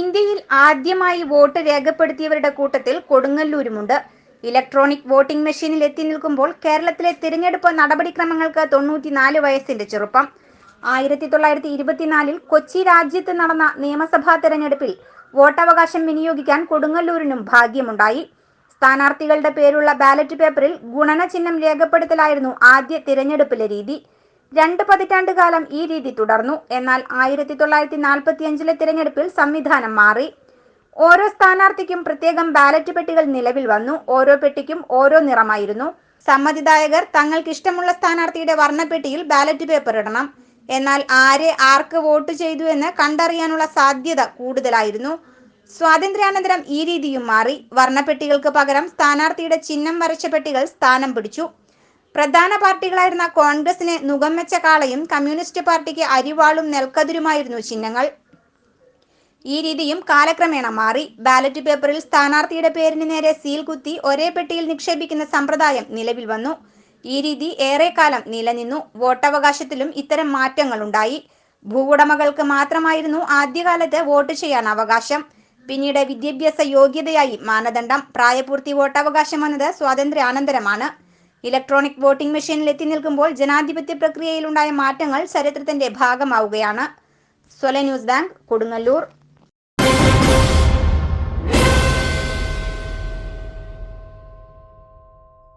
ഇന്ത്യയിൽ ആദ്യമായി വോട്ട് രേഖപ്പെടുത്തിയവരുടെ കൂട്ടത്തിൽ കൊടുങ്ങല്ലൂരുമുണ്ട്. ഇലക്ട്രോണിക് വോട്ടിംഗ് മെഷീനിൽ എത്തി നിൽക്കുമ്പോൾ കേരളത്തിലെ തിരഞ്ഞെടുപ്പ് നടപടിക്രമങ്ങൾക്ക് 94 വയസ്സിന്റെ ചെറുപ്പം. 1924 കൊച്ചി രാജ്യത്ത് നടന്ന നിയമസഭാ തെരഞ്ഞെടുപ്പിൽ വോട്ടവകാശം വിനിയോഗിക്കാൻ കൊടുങ്ങല്ലൂരിനും ഭാഗ്യമുണ്ടായി. സ്ഥാനാർത്ഥികളുടെ പേരുള്ള ബാലറ്റ് പേപ്പറിൽ ഗുണന ചിഹ്നം രേഖപ്പെടുത്തലായിരുന്നു ആദ്യ തിരഞ്ഞെടുപ്പിലെ രീതി. 2 പതിറ്റാണ്ടുകാലം ഈ രീതി തുടർന്നു. എന്നാൽ 1945 തിരഞ്ഞെടുപ്പിൽ സംവിധാനം മാറി. ഓരോ സ്ഥാനാർത്ഥിക്കും പ്രത്യേകം ബാലറ്റ് പെട്ടികൾ നിലവിൽ വന്നു. ഓരോ പെട്ടിക്കും ഓരോ നിറമായിരുന്നു. സമ്മതിദായകർ തങ്ങൾക്ക് ഇഷ്ടമുള്ള സ്ഥാനാർത്ഥിയുടെ വർണ്ണപ്പെട്ടിയിൽ ബാലറ്റ് പേപ്പർ ഇടണം. എന്നാൽ ആർക്ക് വോട്ട് ചെയ്തു എന്ന് കണ്ടറിയാനുള്ള സാധ്യത കൂടുതലായിരുന്നു. സ്വാതന്ത്ര്യാനന്തരം ഈ രീതിയും മാറി. വർണ്ണപ്പെട്ടികൾക്ക് പകരം സ്ഥാനാർത്ഥിയുടെ ചിഹ്നം വരച്ച പെട്ടികൾ സ്ഥാനം പിടിച്ചു. പ്രധാന പാർട്ടികളായിരുന്ന കോൺഗ്രസിന് നുകം വെച്ച കാളയും കമ്മ്യൂണിസ്റ്റ് പാർട്ടിക്ക് അരിവാളും നെൽക്കതിരുമായിരുന്നു ചിഹ്നങ്ങൾ. ഈ രീതിയും കാലക്രമേണ മാറി. ബാലറ്റ് പേപ്പറിൽ സ്ഥാനാർത്ഥിയുടെ പേരിന് നേരെ സീൽ കുത്തി ഒരേ പെട്ടിയിൽ നിക്ഷേപിക്കുന്ന സമ്പ്രദായം നിലവിൽ വന്നു. ഈ രീതി ഏറെക്കാലം നിലനിന്നു. വോട്ടവകാശത്തിലും ഇത്തരം മാറ്റങ്ങളുണ്ടായി. ഭൂവുടമകൾക്ക് മാത്രമായിരുന്നു ആദ്യകാലത്ത് വോട്ട് ചെയ്യാൻ അവകാശം. പിന്നീട് വിദ്യാഭ്യാസ യോഗ്യതയായി മാനദണ്ഡം. പ്രായപൂർത്തി വോട്ടവകാശം വന്നത് സ്വാതന്ത്ര്യാനന്തരമാണ്. ഇലക്ട്രോണിക് വോട്ടിംഗ് മെഷീനിൽ എത്തി നിൽക്കുമ്പോൾ ജനാധിപത്യ പ്രക്രിയയിലുണ്ടായ മാറ്റങ്ങൾ ചരിത്രത്തിന്റെ ഭാഗമാവുകയാണ്. സ്വല ന്യൂസ് ബാങ്ക്, കൊടുങ്ങല്ലൂർ.